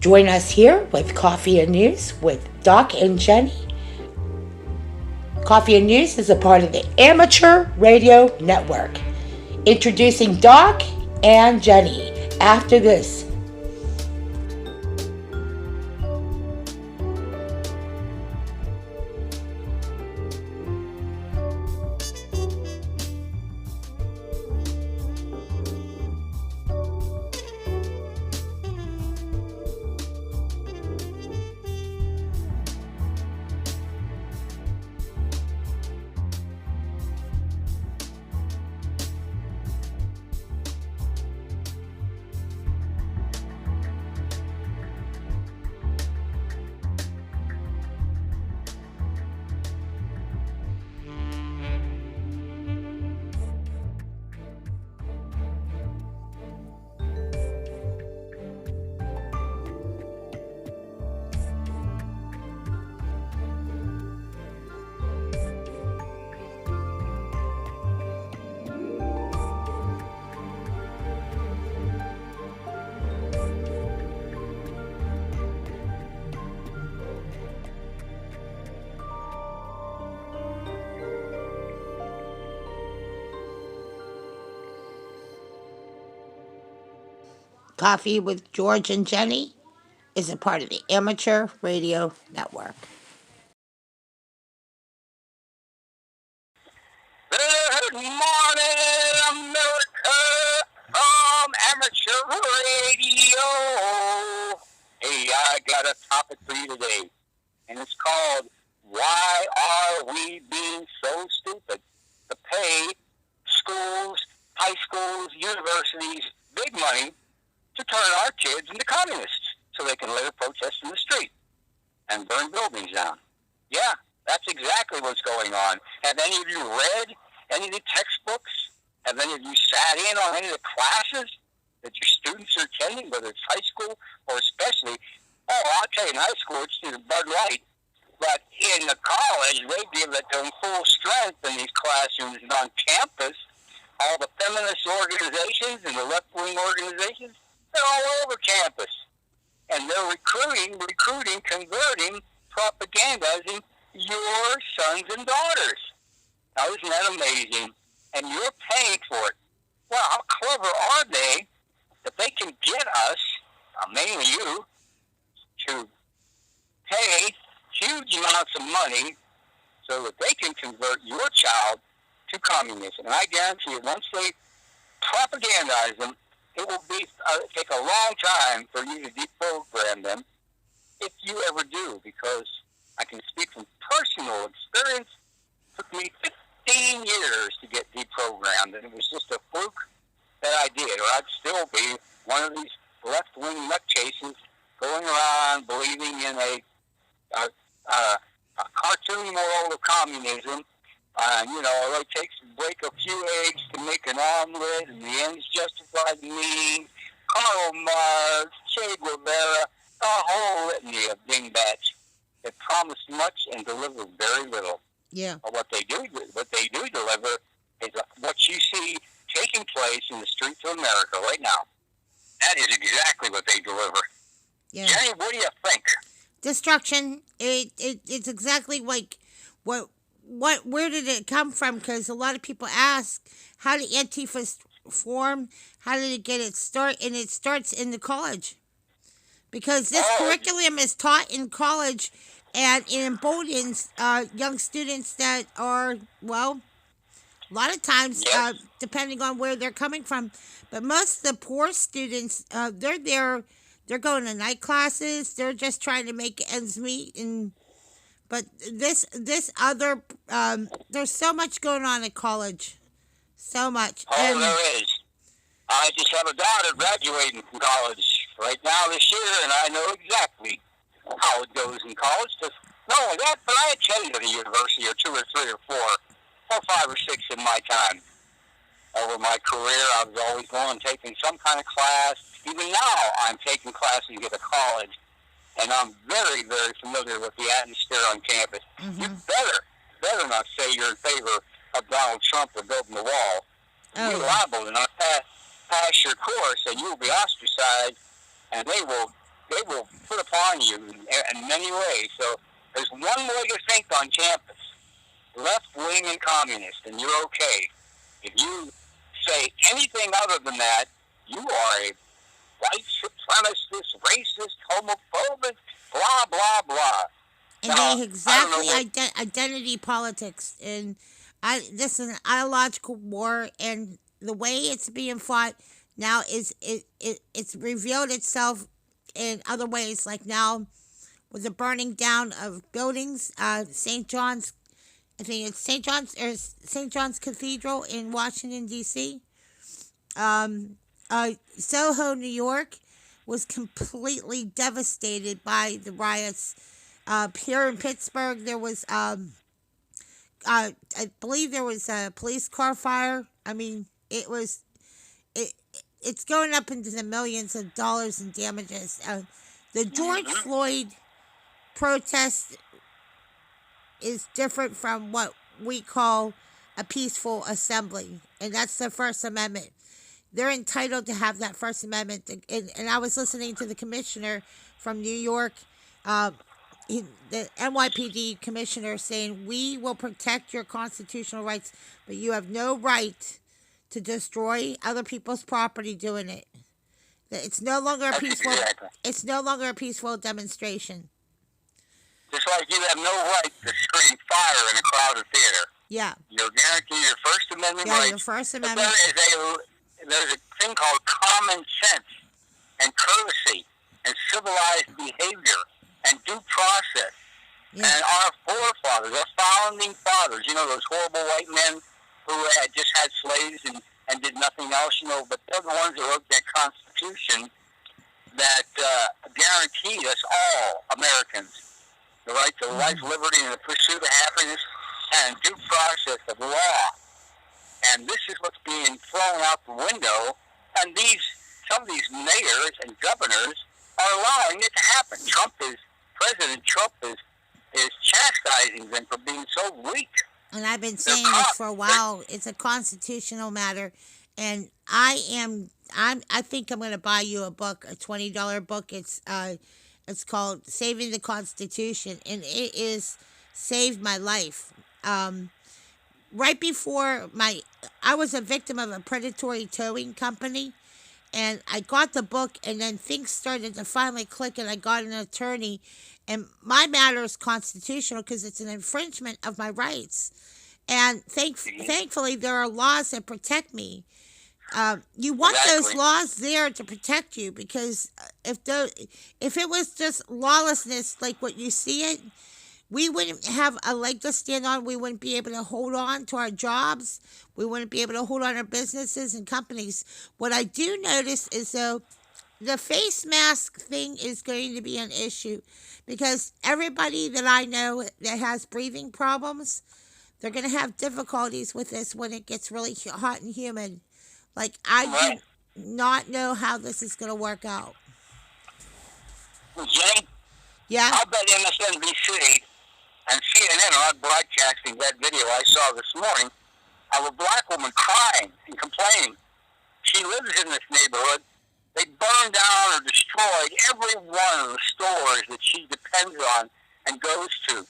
Join us here with Coffee and News with Doc and Jenny. Coffee and News is a part of the Amateur Radio Network. Introducing Doc and Jenny after this. Coffee with George and Jenny is a part of the Amateur Radio Network. Good morning, America, from Amateur Radio. Hey, I got a topic for you today, and it's called, Why Are We Being So Stupid to Pay Schools, high schools, universities, big money to turn our kids into communists so they can later protest in the street and burn buildings down? Yeah, that's exactly what's going on. Have any of you read any of the textbooks? Have any of you sat in on any of the classes that your students are attending, whether it's high school or especially, I'll tell you, in high school, it's either Bud Light, but in the college, they give it to them full strength in these classrooms and on campus. All the feminist organizations and the left-wing organizations, they're all over campus. And they're recruiting, converting, propagandizing your sons and daughters. Now, isn't that amazing? And you're paying for it. Well, how clever are they that they can get us, mainly you, to pay huge amounts of money so that they can convert your child to communism? And I guarantee you, once they propagandize them, it will be take a long time for you to deprogram them, if you ever do, because I can speak from personal experience. It took me 15 years to get deprogrammed, and it was just a fluke that I did, or I'd still be one of these left-wing nutcases going around believing in a cartoon world of communism. It takes break a few eggs to make an omelet, and the ends justify the means. Karl Marx, Che Guevara, a whole litany of dingbats that promise much and deliver very little. Yeah. But what they do deliver is what you see taking place in the streets of America right now. That is exactly what they deliver. Yeah. Jenny, what do you think? Destruction. It's exactly like where did it come from? Because a lot of people ask, how did Antifa form? How did it get its start? And it starts in the college. Because this curriculum is taught in college, and it emboldens young students that are, well, a lot of times, depending on where they're coming from. But most of the poor students, they're there, they're going to night classes, they're just trying to make ends meet. But this other, there's so much going on at college. So much. Oh, there is. I just have a daughter graduating from college right now this year, and I know exactly how it goes in college. Just not only that, but I attended a university or two or three or four, 5 or 6 in my time. Over my career, I was always going and taking some kind of class. Even now, I'm taking classes at a college, and I'm very, very familiar with the atmosphere on campus. Mm-hmm. You better not say you're in favor of Donald Trump or building the wall. Oh. You're liable to not pass your course, and you will be ostracized, and they will on you in many ways. So there's one way to think on campus, left wing and communist, and you're okay. If you say anything other than that, you are a white supremacist, racist, homophobic, blah, blah, blah. And they exactly identity politics. And this is an ideological war, and the way it's being fought now is it's revealed itself in other ways, like now with the burning down of buildings, St. John's, I think it's St. John's Cathedral in Washington, D.C. Soho, New York was completely devastated by the riots. Here in Pittsburgh, there was, I believe there was a police car fire. I mean, it's going up into the millions of dollars in damages. The George Floyd protest is different from what we call a peaceful assembly, and that's the First Amendment. They're entitled to have that First Amendment. And I was listening to the commissioner from New York, the NYPD commissioner, saying, we will protect your constitutional rights, but you have no right to destroy other people's property doing it. It's no longer a peaceful. Exactly. It's no longer a peaceful demonstration. Just like you have no right to scream fire in a crowded theater. Yeah. You're guaranteed your First Amendment rights. Yeah, your First Amendment. There's a thing called common sense and courtesy and civilized behavior and due process. Yeah. And our forefathers, our founding fathers, those horrible white men who had just had slaves and did nothing else, but they're the ones that wrote that Constitution that guaranteed us all Americans the right to life, liberty, and the pursuit of happiness and due process of law. And this is what's being thrown out the window. And some of these mayors and governors are allowing it to happen. President Trump is chastising them for being so weak. And I've been saying this for a while. It's a constitutional matter. And I think I'm going to buy you a book, a $20 book. It's called Saving the Constitution, and it is saved my life. Right before I was a victim of a predatory towing company, and I got the book, and then things started to finally click, and I got an attorney, and my matter is constitutional because it's an infringement of my rights. And thankfully, there are laws that protect me. You want those laws there to protect you, because if it was just lawlessness like what you see it, we wouldn't have a leg to stand on. We wouldn't be able to hold on to our jobs. We wouldn't be able to hold on to our businesses and companies. What I do notice is, though, the face mask thing is going to be an issue, because everybody that I know that has breathing problems, they're going to have difficulties with this when it gets really hot and humid. Like, I do not know how this is going to work out. Jane? Yeah? I'll bet MSNBC and CNN are broadcasting that video I saw this morning of a black woman crying and complaining. She lives in this neighborhood. They burned down or destroyed every one of the stores that she depends on and goes to.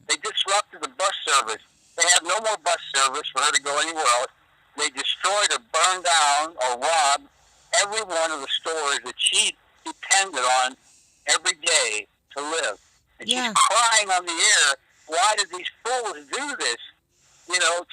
They disrupted the bus service. They have no more bus service for her to go anywhere else. They destroyed or burned down or robbed every one of the stores that she depended on every day to live. And she's crying on the air, why did these fools do this,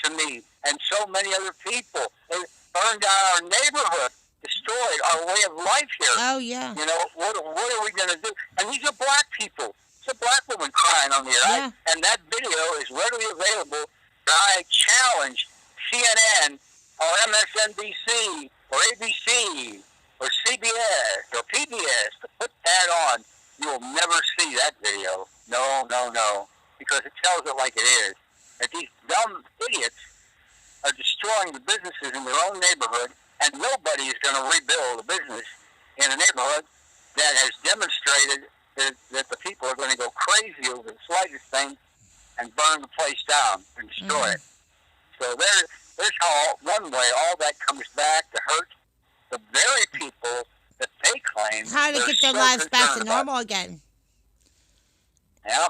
to me and so many other people? They burned down our neighborhood, destroyed our way of life here. Oh, yeah. What are we going to do? And these are black people. It's a black woman crying on the air. Yeah. And that video is readily available. I challenge CNN or MSNBC or ABC or CBS or PBS to put that on. You will never see that video. No. Because it tells it like it is. That these dumb idiots are destroying the businesses in their own neighborhood, and nobody is going to rebuild a business in a neighborhood that has demonstrated that the people are going to go crazy over the slightest thing and burn the place down and destroy it. So there's how, one way, all that comes back to hurt the very people that they claim. How to get their lives back to normal again. Yeah.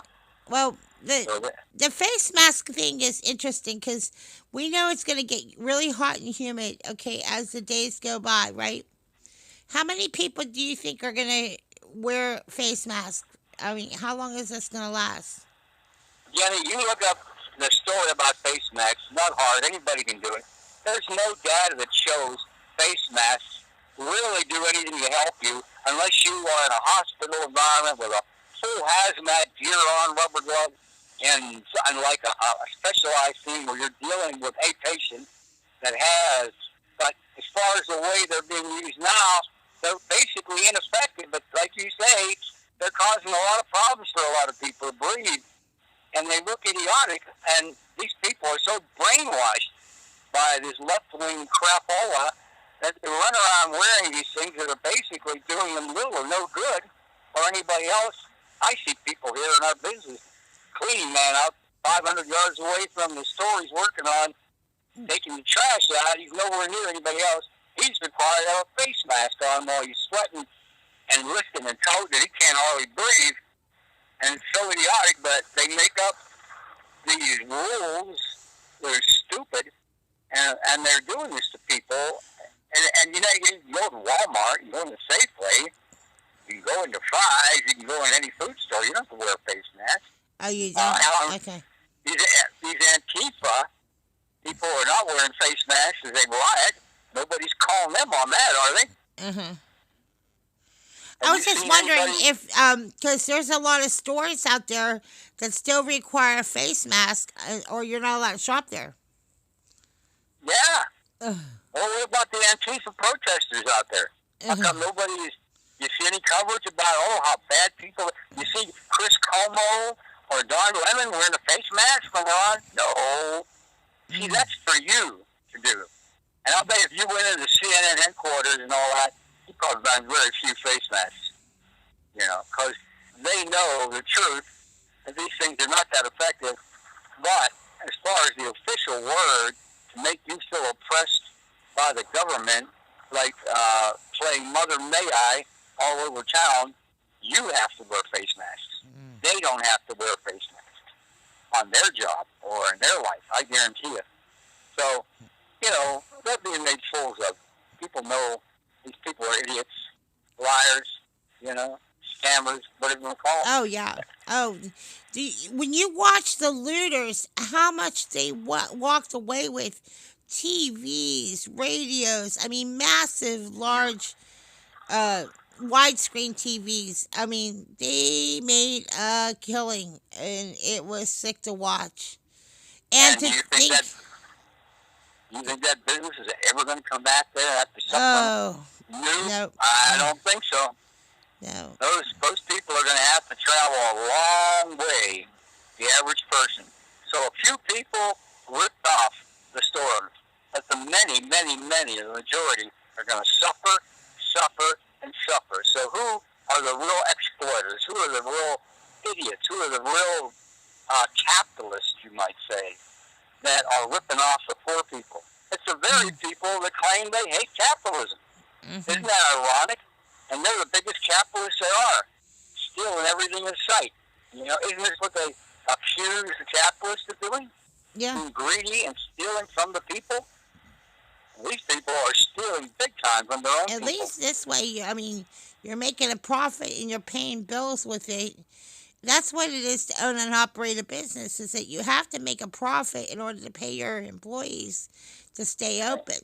Well, the So the face mask thing is interesting because we know it's going to get really hot and humid. Okay, as the days go by, right? How many people do you think are going to wear face masks? I mean, how long is this going to last? Jenny, you look up the story about face masks. Not hard. Anybody can do it. There's no data that shows face masks really do anything to help you unless you are in a hospital environment with a full hazmat gear on, rubber gloves, and like a specialized thing where you're dealing with a patient that has. But as far as the way they're being used now, they're basically ineffective. But like you say, they're causing a lot of problems for a lot of people to breathe, and they look idiotic. And these people are so brainwashed by this left-wing crapola that they run around wearing these things that are basically doing them little or no good or anybody else. I see people here in our business, cleaning man out 500 yards away from the store he's working on, taking the trash out. He's nowhere near anybody else. He's required to have a face mask on while he's sweating and lifting and toting that he can't hardly breathe. And it's so idiotic, but they make up these rules that are stupid, and they're doing this to people. And you know, you can go to Walmart, you go to Safeway, you can go into Fry's, you can go in any food store. You don't have to wear a face mask. Oh, you don't? Okay. These Antifa people are not wearing face masks as they riot. Nobody's calling them on that, are they? Uh-huh. I was just wondering if, because there's a lot of stores out there that still require a face mask, or you're not allowed to shop there. Yeah. Well, what about the Antifa protesters out there? How come nobody's... You see any coverage about, how bad people... You see Chris Cuomo or Don Lemon wearing a face mask when they're on? No. See, that's for you to do. And I'll bet if you went into CNN headquarters and all that, you probably find very few face masks. You know, because they know the truth that these things are not that effective. But as far as the official word to make you feel oppressed by the government, like playing Mother May I all over town, you have to wear face masks. They don't have to wear face masks on their job or in their life, I guarantee you. So, you know, they're being made fools of. People know these people are idiots, liars, you know, scammers, whatever you want to call them. Oh, yeah. Oh, when you watch the looters, how much they walked away with TVs, radios, I mean, massive, large, widescreen TVs. I mean, they made a killing, and it was sick to watch. And to think... You think that business is ever going to come back there after something? Oh, no. I don't think so. No. Those people are going to have to travel a long way, the average person. So a few people ripped off the stores, but the many, the majority, are going to suffer, and suffer. So who are the real exploiters? Who are the real idiots? Who are the real capitalists, you might say, that are ripping off the poor people? It's the very people that claim they hate capitalism. Isn't that ironic? And they're the biggest capitalists there are, stealing everything in sight. You know, isn't this what they accuse the capitalists of doing? Yeah. Being greedy and stealing from the people? These people are stealing big time from their own people. At least this way, I mean, you're making a profit and you're paying bills with it. That's what it is to own and operate a business, is that you have to make a profit in order to pay your employees to stay open.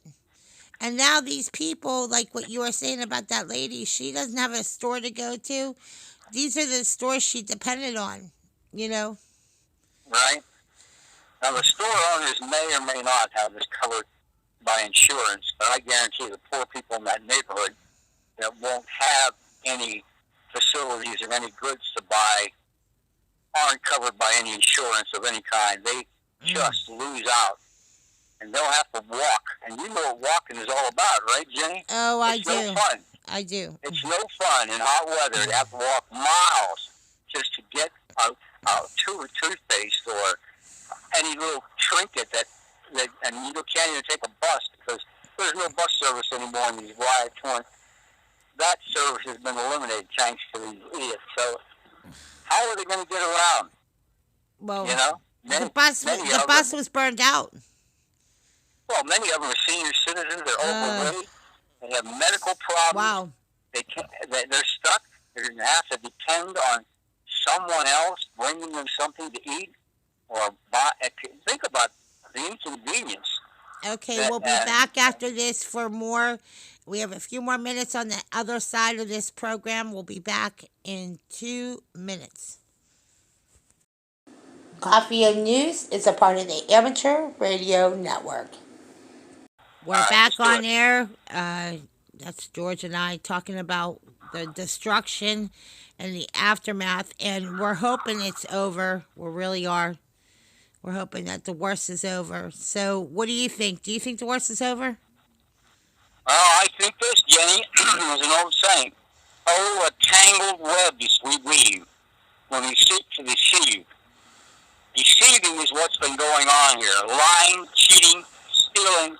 And now these people, like what you were saying about that lady, she doesn't have a store to go to. These are the stores she depended on, you know? Right. Now, the store owners may or may not have this covered by insurance, but I guarantee the poor people in that neighborhood that won't have any facilities and any goods to buy aren't covered by any insurance of any kind. They just lose out. And they'll have to walk. And you know what walking is all about, right, Jenny? Oh, I do. It's no fun. I do. It's no fun in hot weather to have to walk miles just to get a toothpaste or any little trinket and you can't even take a bus because there's no bus service anymore in these riot torn. That service has been eliminated thanks to these idiots. So how are they going to get around? Well, You know, the many, bus many the of bus them. was burned out. Well, many of them are senior citizens. They're Uh, overweight. They have medical problems. wow. They can't. They're stuck. They're going to have to depend on someone else bringing them something to eat or buy. Think about the inconvenience. Okay, That, we'll be back after this for more. We have a few more minutes on the other side of this program. We'll be back in 2 minutes. Coffee and News is a part of the Amateur Radio Network. all We're right, back let's do on it. air. That's George and I talking about the destruction and the aftermath, and we're hoping it's over. We really are. We're hoping that the worst is over. So, what do you think? Do you think the worst is over? Well, I think this, Jenny, is an old saying. Oh, a tangled web we weave when we seek to deceive. Deceiving is what's been going on here. Lying, cheating, stealing.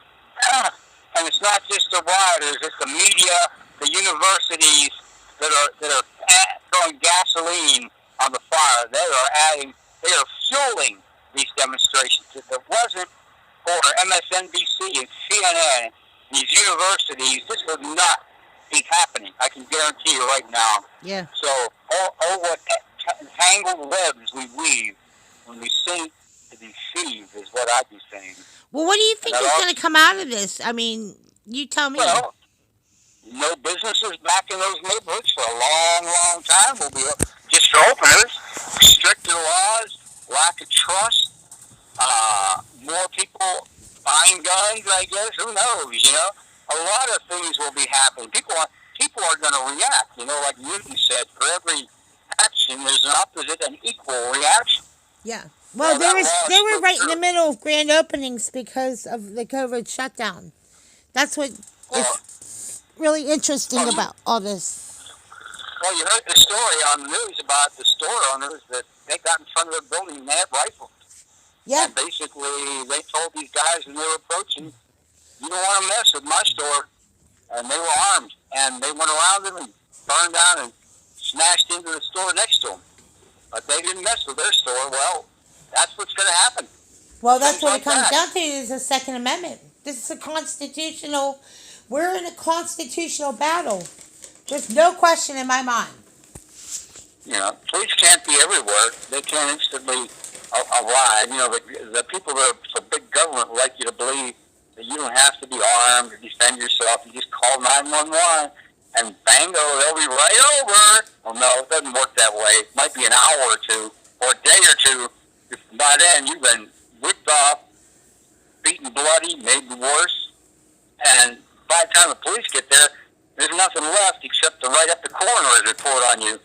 And it's not just the rioters, it's the media, the universities that are throwing gasoline on the fire. They are fueling these demonstrations. If it wasn't for MSNBC and CNN, these universities, this would not be happening. I can guarantee you right now. Yeah. So, what tangled webs we weave when we sink to deceive is what I'd be saying. Well, what do you think is going to come out of this? I mean, you tell me. Well, no businesses back in those neighborhoods for a long, long time will be just for openers. Stricter laws, lack of trust, more people buying guns, I guess. Who knows, you know? A lot of things will be happening. People are going to react. You know, like Newton said, for every action, there's an opposite and equal reaction. Yeah. Well, they were right in the middle of grand openings because of the COVID shutdown. That's what is really interesting about all this. Well, you heard the story on the news about the store owners that they got in front of their building and they had rifles. Yeah. And basically, they told these guys when they were approaching, you don't want to mess with my store. And they were armed. And they went around them and burned down and smashed into the store next to them. But they didn't mess with their store. Well, that's what's going to happen. Well, that's what it comes down to is the Second Amendment. This is we're in a constitutional battle. There's no question in my mind. You know, police can't be everywhere. They can't instantly arrive. You know, the people that are for big government would like you to believe that you don't have to be armed to defend yourself. You just call 911 and bango, they'll be right over. Well, no, it doesn't work that way. It might be an hour or two or a day or two. By then, you've been whipped off, beaten bloody, made worse. And by the time the police get there, there's nothing left except to write up the coroner's report on you.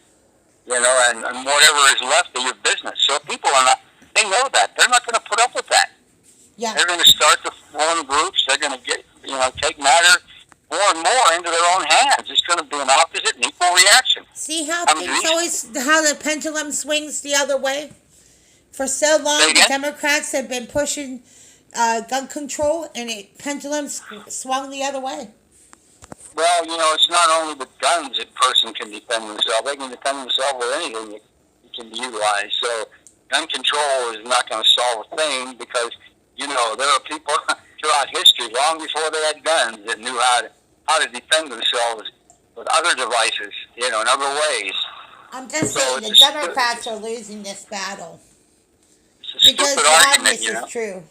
You know, and whatever is left of your business. So people are not, they know that. They're not going to put up with that. Yeah. They're going to start to form groups. They're going to take matters more and more into their own hands. It's going to be an opposite and equal reaction. See how how the pendulum swings the other way? For so long, the Democrats have been pushing gun control, and pendulum swung the other way. Well, you know, it's not only with guns that a person can defend themselves. They can defend themselves with anything that can be utilized. So gun control is not going to solve a thing because, you know, there are people throughout history, long before they had guns, that knew how to defend themselves with other devices, you know, in other ways. I'm just saying the Democrats are losing this battle. It's a stupid argument, you know. Is true.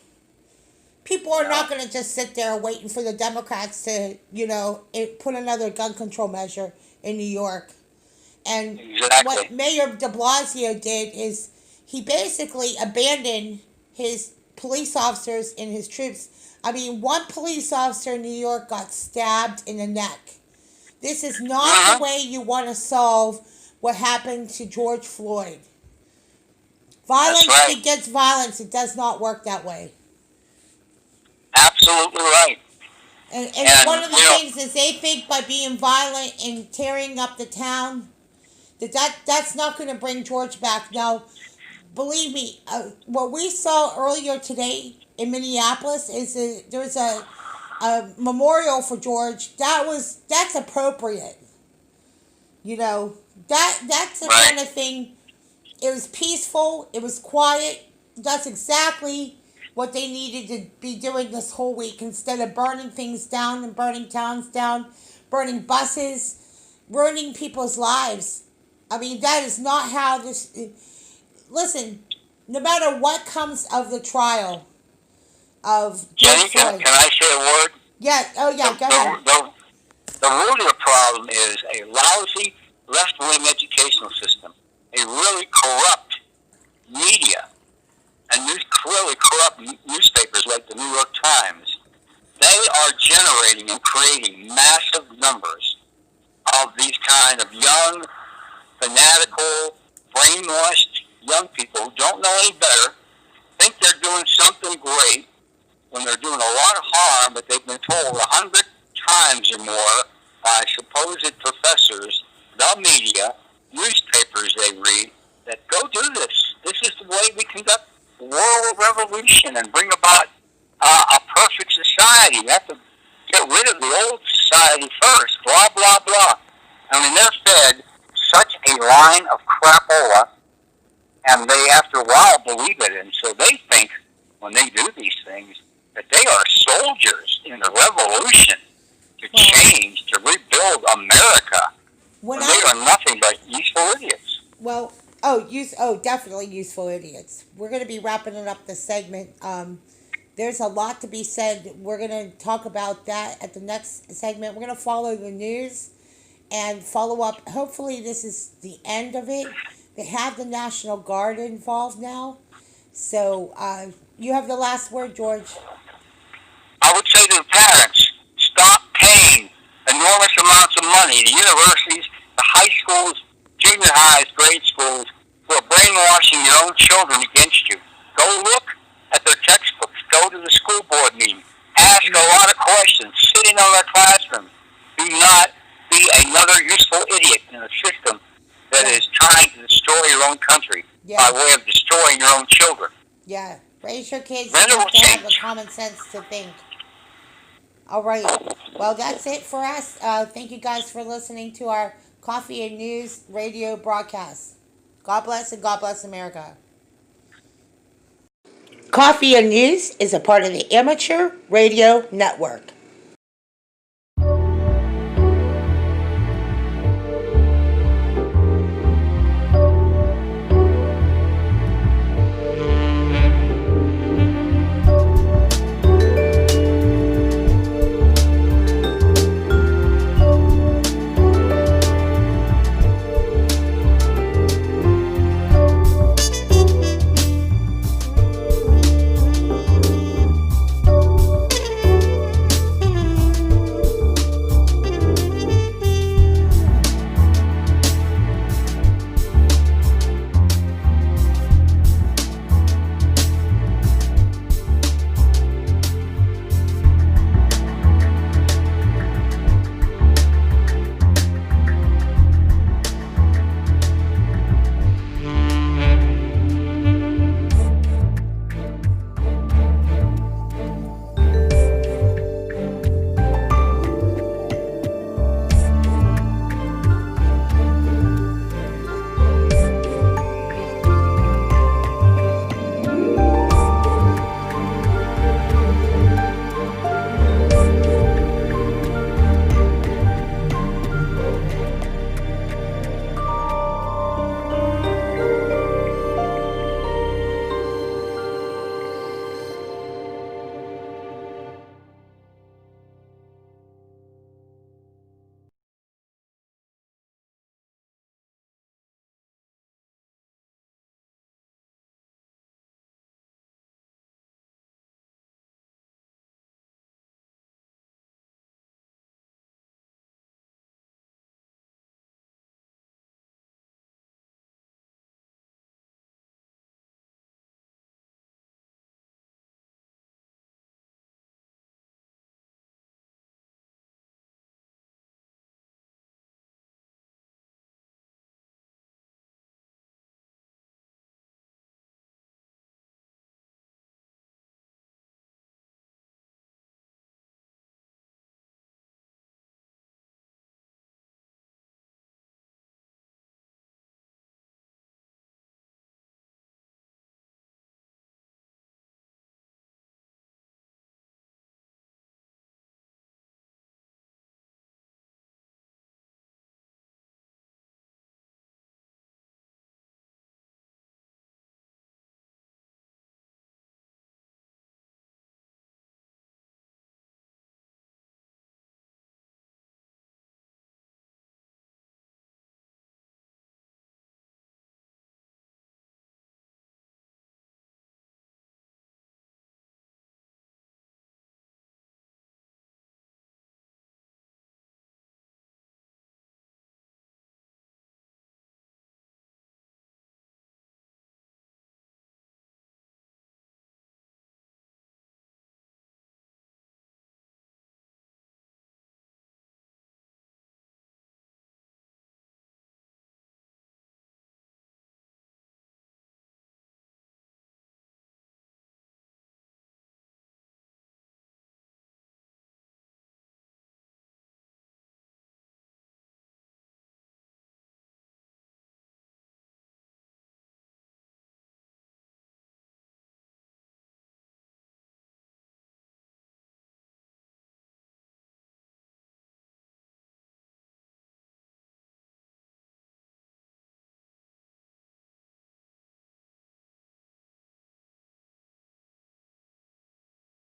People are not going to just sit there waiting for the Democrats to, you know, put another gun control measure in New York. And what Mayor de Blasio did is he basically abandoned his police officers and his troops. I mean, one police officer in New York got stabbed in the neck. This is not the way you want to solve what happened to George Floyd. Violence begets violence. It does not work that way. Absolutely right. And one of the things is they think by being violent and tearing up the town, that's not going to bring George back. Now, believe me, what we saw earlier today in Minneapolis is there was a memorial for George. That's appropriate. You know, that's the kind of thing It was peaceful. It was quiet. That's exactly what they needed to be doing this whole week instead of burning things down and burning towns down, burning buses, ruining people's lives. I mean, that is not how this. Listen, no matter what comes of the trial of Jenny, George can Floyd. I say a word? Yeah. Oh, yeah. Go ahead. The root of the problem is a lousy left-wing educational system, a really corrupt media, and really corrupt newspapers like the New York Times. They are generating and creating massive numbers of these kind of young, fanatical, brainwashed young people who don't know any better, think they're doing something great when they're doing a lot of harm, but they've been told 100 times or more by supposed professors, the media, newspapers they read, that go do this. This is the way we conduct world revolution and bring about a perfect society. We have to get rid of the old society first, blah, blah, blah. I mean, they're fed such a line of crapola, and they, after a while, believe it. And so they think, when they do these things, that they are soldiers in the revolution to change, to rebuild America. When they are nothing but useful idiots. Well, definitely useful idiots. We're going to be wrapping it up this segment. There's a lot to be said. We're going to talk about that at the next segment. We're going to follow the news and follow up. Hopefully this is the end of it. They have the National Guard involved now. So you have the last word, George. I would say to the parents, stop paying enormous amounts of money to universities, to high schools, junior highs, grade schools, who are brainwashing your own children against you. Go look at their textbooks. Go to the school board meeting. Ask a lot of questions. Sit in on their classroom. Do not be another useful idiot in a system that is trying to destroy your own country by way of destroying your own children. Yeah. Raise your kids. You have to have the common sense to think. All right. Well, that's it for us. Thank you guys for listening to our Coffee and News radio broadcast. God bless and God bless America. Coffee and News is a part of the Amateur Radio Network.